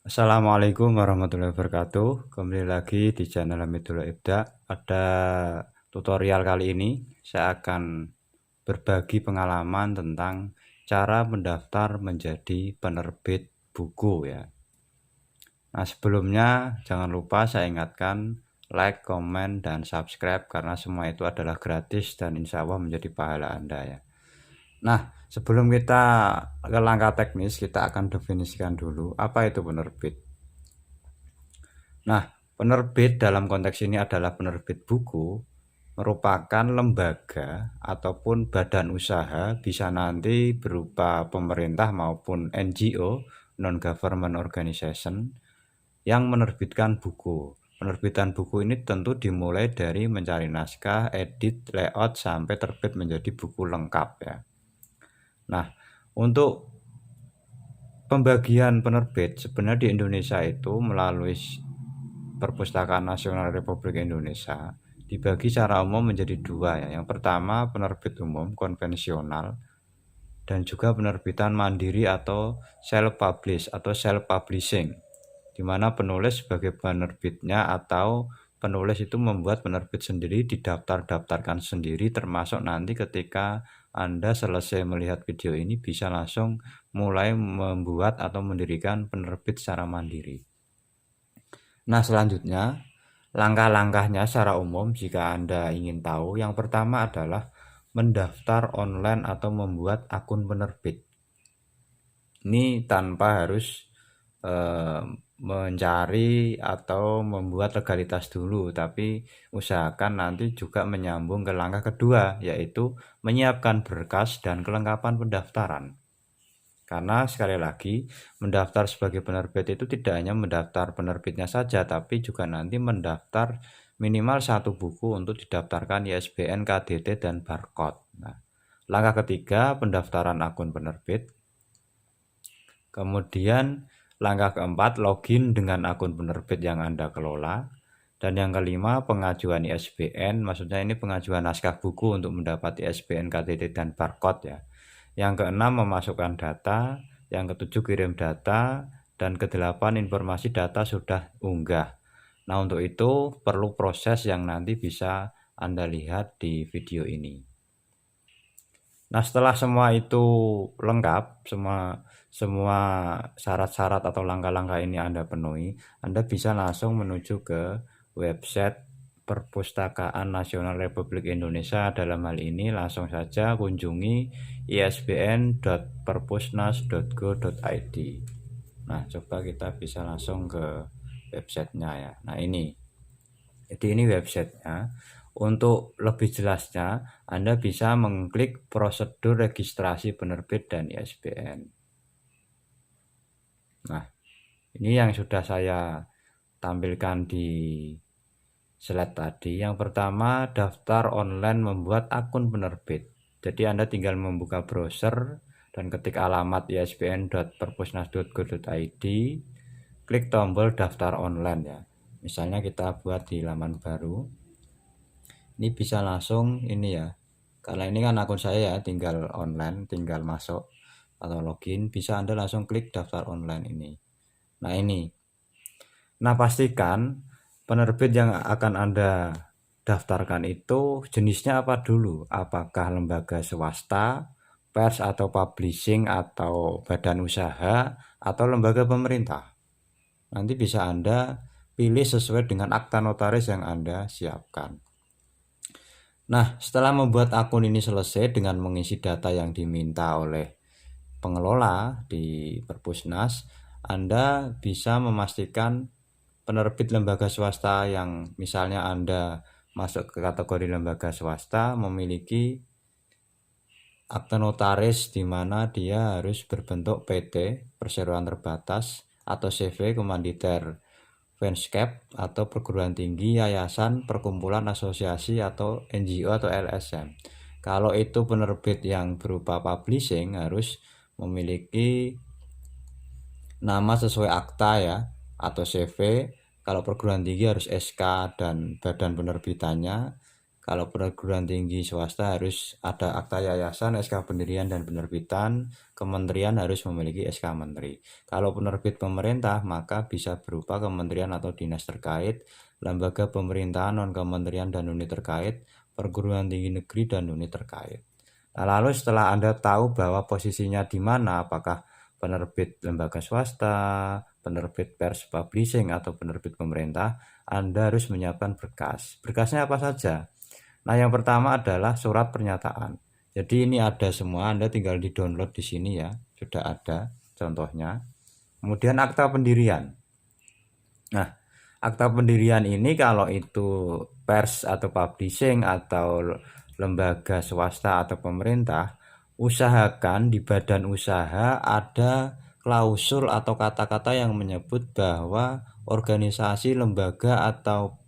Assalamualaikum warahmatullahi wabarakatuh. Kembali lagi di channel Hamidullah Ibda. Pada tutorial kali ini saya akan berbagi pengalaman tentang cara mendaftar menjadi penerbit buku ya. Nah, sebelumnya jangan lupa saya ingatkan like, komen, dan subscribe karena semua itu adalah gratis dan insya Allah menjadi pahala Anda ya. Nah, sebelum kita ke langkah teknis, kita akan definisikan dulu apa itu penerbit. Nah, penerbit dalam konteks ini adalah penerbit buku, merupakan lembaga ataupun badan usaha, bisa nanti berupa pemerintah maupun NGO, non-government organization, yang menerbitkan buku. Penerbitan buku ini tentu dimulai dari mencari naskah, edit, layout, sampai terbit menjadi buku lengkap ya. Nah, untuk pembagian penerbit sebenarnya di Indonesia itu melalui Perpustakaan Nasional Republik Indonesia dibagi secara umum menjadi dua ya. Yang pertama penerbit umum konvensional dan juga penerbitan mandiri atau self publish atau self publishing, di mana penulis sebagai penerbitnya atau penulis itu membuat penerbit sendiri, didaftar-daftarkan sendiri, termasuk nanti ketika Anda selesai melihat video ini bisa langsung mulai membuat atau mendirikan penerbit secara mandiri. Nah, selanjutnya langkah-langkahnya secara umum jika Anda ingin tahu, yang pertama adalah mendaftar online atau membuat akun penerbit. Ini tanpa harus mencari atau membuat legalitas dulu, tapi usahakan nanti juga menyambung ke langkah kedua, yaitu menyiapkan berkas dan kelengkapan pendaftaran. Karena sekali lagi, mendaftar sebagai penerbit itu tidak hanya mendaftar penerbitnya saja, tapi juga nanti mendaftar minimal satu buku untuk didaftarkan ISBN, KDT, dan barcode. Nah, langkah ketiga, pendaftaran akun penerbit. Kemudian langkah keempat, login dengan akun penerbit yang Anda kelola. Dan yang kelima, pengajuan ISBN, maksudnya ini pengajuan naskah buku untuk mendapat ISBN, KDT, dan barcode ya. Yang keenam, memasukkan data. Yang ketujuh, kirim data. Dan kedelapan, informasi data sudah unggah. Nah, untuk itu perlu proses yang nanti bisa Anda lihat di video ini. Nah, setelah semua itu lengkap, semua syarat-syarat atau langkah-langkah ini Anda penuhi, Anda bisa langsung menuju ke website Perpustakaan Nasional Republik Indonesia. Dalam hal ini langsung saja kunjungi isbn.perpusnas.go.id. Nah, coba kita bisa langsung ke websitenya ya. Nah, jadi ini websitenya. Untuk lebih jelasnya, Anda bisa mengklik prosedur registrasi penerbit dan ISBN. Nah, ini yang sudah saya tampilkan di slide tadi. Yang pertama, daftar online membuat akun penerbit. Jadi Anda tinggal membuka browser dan ketik alamat isbn.perpusnas.go.id, klik tombol daftar online ya. Misalnya kita buat di laman baru. Ini bisa langsung ini ya, karena ini kan akun saya ya, tinggal online, tinggal masuk atau login, bisa Anda langsung klik daftar online ini. Nah, pastikan penerbit yang akan Anda daftarkan itu jenisnya apa dulu, apakah lembaga swasta, pers atau publishing, atau badan usaha, atau lembaga pemerintah. Nanti bisa Anda pilih sesuai dengan akta notaris yang Anda siapkan. Nah, setelah membuat akun ini selesai dengan mengisi data yang diminta oleh pengelola di Perpusnas, Anda bisa memastikan penerbit lembaga swasta yang misalnya Anda masuk ke kategori lembaga swasta memiliki akta notaris di mana dia harus berbentuk PT, perseroan terbatas, atau CV, komanditer, Fanscape, atau perguruan tinggi, yayasan, perkumpulan, asosiasi, atau NGO atau LSM. Kalau itu penerbit yang berupa publishing harus memiliki nama sesuai akta ya atau CV. Kalau perguruan tinggi harus SK dan badan penerbitannya. Kalau perguruan tinggi swasta harus ada akta yayasan, SK pendirian dan penerbitan. Kementerian harus memiliki SK menteri. Kalau penerbit pemerintah, maka bisa berupa kementerian atau dinas terkait, lembaga pemerintahan non kementerian dan unit terkait, perguruan tinggi negeri dan unit terkait. Nah, lalu setelah Anda tahu bahwa posisinya di mana, apakah penerbit lembaga swasta, penerbit pers publishing atau penerbit pemerintah, Anda harus menyiapkan berkas. Berkasnya apa saja? Nah, yang pertama adalah surat pernyataan. Jadi ini ada semua, Anda tinggal di-download di sini ya, sudah ada contohnya. Kemudian akta pendirian. Nah, akta pendirian ini kalau itu pers atau publishing atau lembaga swasta atau pemerintah, usahakan di badan usaha ada klausul atau kata-kata yang menyebut bahwa organisasi, lembaga atau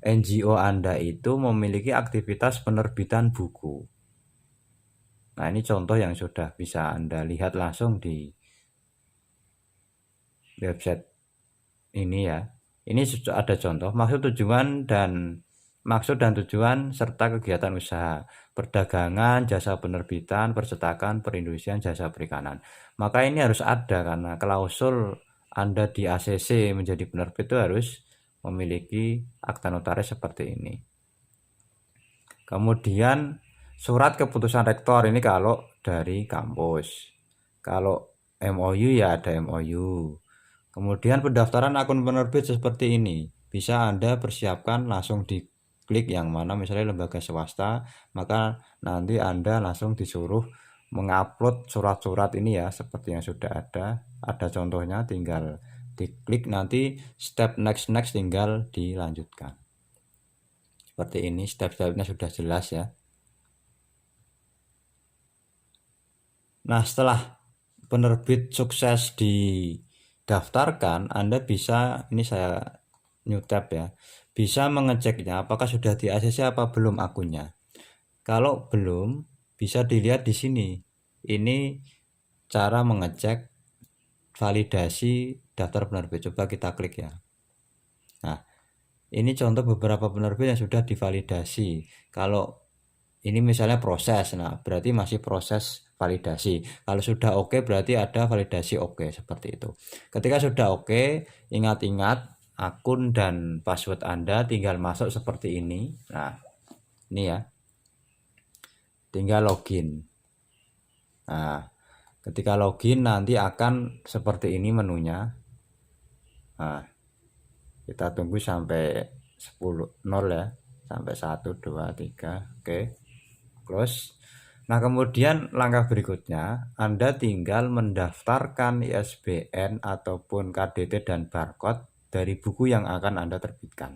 NGO Anda itu memiliki aktivitas penerbitan buku. Nah, ini contoh yang sudah bisa Anda lihat langsung di website ini ya. Ini ada contoh maksud dan tujuan serta kegiatan usaha, perdagangan, jasa penerbitan, percetakan, perindustrian, jasa perikanan. Maka ini harus ada karena klausul Anda di ACC menjadi penerbit itu harus memiliki akta notaris seperti ini. Kemudian surat keputusan rektor ini kalau dari kampus. Kalau MOU ya ada MOU. Kemudian pendaftaran akun penerbit seperti ini. Bisa Anda persiapkan langsung diklik yang mana misalnya lembaga swasta, maka nanti Anda langsung disuruh mengupload surat-surat ini ya seperti yang sudah ada. Ada contohnya, tinggal diklik, nanti step next tinggal dilanjutkan. Seperti ini, step-stepnya sudah jelas ya. Nah, setelah penerbit sukses didaftarkan, Anda bisa, ini saya new tab ya, bisa mengeceknya apakah sudah di ACC apa belum akunnya. Kalau belum, bisa dilihat di sini. Ini cara mengecek validasi daftar penerbit. Coba kita klik ya. Nah, ini contoh beberapa penerbit yang sudah divalidasi. Kalau ini misalnya proses, nah berarti masih proses validasi. Kalau sudah oke, berarti ada validasi oke, seperti itu. Ketika sudah oke, ingat-ingat akun dan password Anda tinggal masuk seperti ini. Nah, ini ya. Tinggal login. Nah, ketika login nanti akan seperti ini menunya. Nah, kita tunggu sampai 10 0 ya, sampai 1 2 3. Oke, close. Nah, kemudian langkah berikutnya Anda tinggal mendaftarkan ISBN ataupun KDT dan barcode dari buku yang akan Anda terbitkan.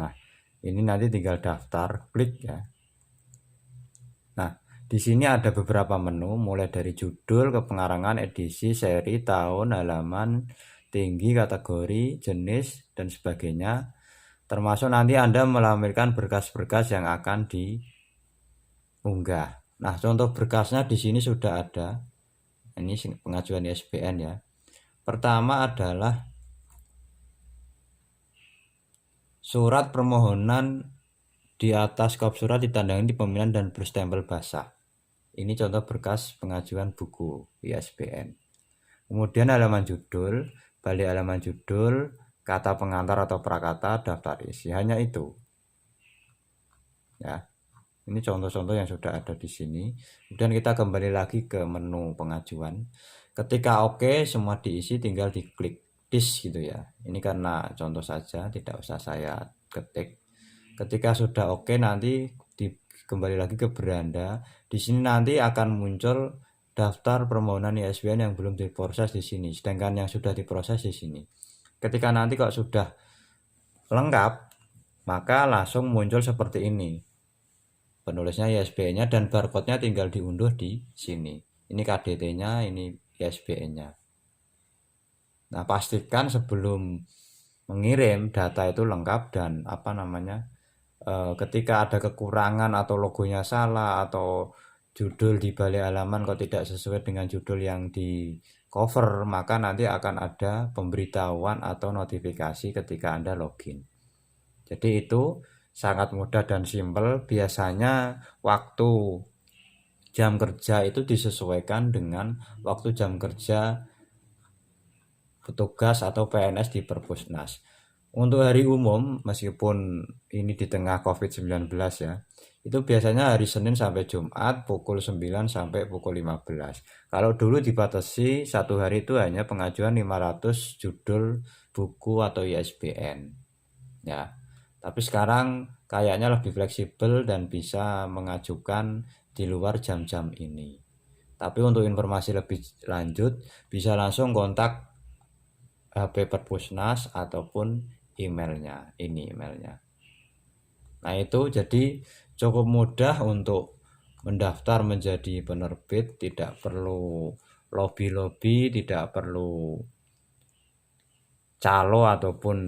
Nah, ini nanti tinggal daftar, klik ya. Nah, di sini ada beberapa menu mulai dari judul, kepengarangan, edisi, seri, tahun, halaman, tinggi, kategori, jenis, dan sebagainya. Termasuk nanti Anda melampirkan berkas-berkas yang akan diunggah. Nah, contoh berkasnya di sini sudah ada. Ini pengajuan ISBN ya. Pertama adalah surat permohonan di atas kop surat ditandai di pemilihan dan berstempel basah. Ini contoh berkas pengajuan buku ISBN. Kemudian halaman judul, balik halaman judul, kata pengantar atau prakata, daftar isi. Hanya itu. Ya. Ini contoh-contoh yang sudah ada di sini. Kemudian kita kembali lagi ke menu pengajuan. Ketika oke, semua diisi, tinggal diklik dis gitu ya. Ini karena contoh saja, tidak usah saya ketik. Ketika sudah oke, nanti kembali lagi ke beranda. Di sini nanti akan muncul daftar permohonan ISBN yang belum diproses di sini, sedangkan yang sudah diproses di sini. Ketika nanti kok sudah lengkap, maka langsung muncul seperti ini. Penulisnya ISBN-nya dan barcode-nya tinggal diunduh di sini. Ini KDT-nya, ini ISBN-nya. Nah, pastikan sebelum mengirim data itu lengkap dan ketika ada kekurangan atau logonya salah atau judul di balik halaman kok tidak sesuai dengan judul yang di cover, maka nanti akan ada pemberitahuan atau notifikasi ketika Anda login. Jadi itu sangat mudah dan simpel. Biasanya waktu jam kerja itu disesuaikan dengan waktu jam kerja petugas atau PNS di Perpusnas. Untuk hari umum, meskipun ini di tengah COVID-19 ya, itu biasanya hari Senin sampai Jumat pukul 9 sampai pukul 15. Kalau dulu dibatasi satu hari itu hanya pengajuan 500 judul buku atau ISBN. Ya, tapi sekarang kayaknya lebih fleksibel dan bisa mengajukan di luar jam-jam ini. Tapi untuk informasi lebih lanjut bisa langsung kontak HP Perpusnas ataupun emailnya. Nah itu jadi cukup mudah untuk mendaftar menjadi penerbit, tidak perlu lobby-lobby, tidak perlu calo ataupun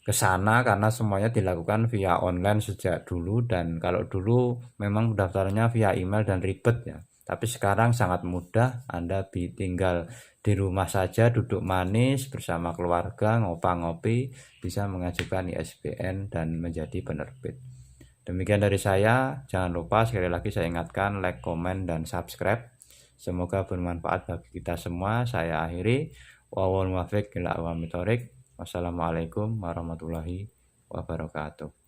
ke sana karena semuanya dilakukan via online sejak dulu, dan kalau dulu memang daftarnya via email dan ribet ya. Tapi sekarang sangat mudah, Anda tinggal di rumah saja duduk manis bersama keluarga ngopi-ngopi bisa mengajukan ISBN dan menjadi penerbit. Demikian dari saya, jangan lupa sekali lagi saya ingatkan like, komen, dan subscribe. Semoga bermanfaat bagi kita semua. Saya akhiri. Wassalamualaikum warahmatullahi wabarakatuh.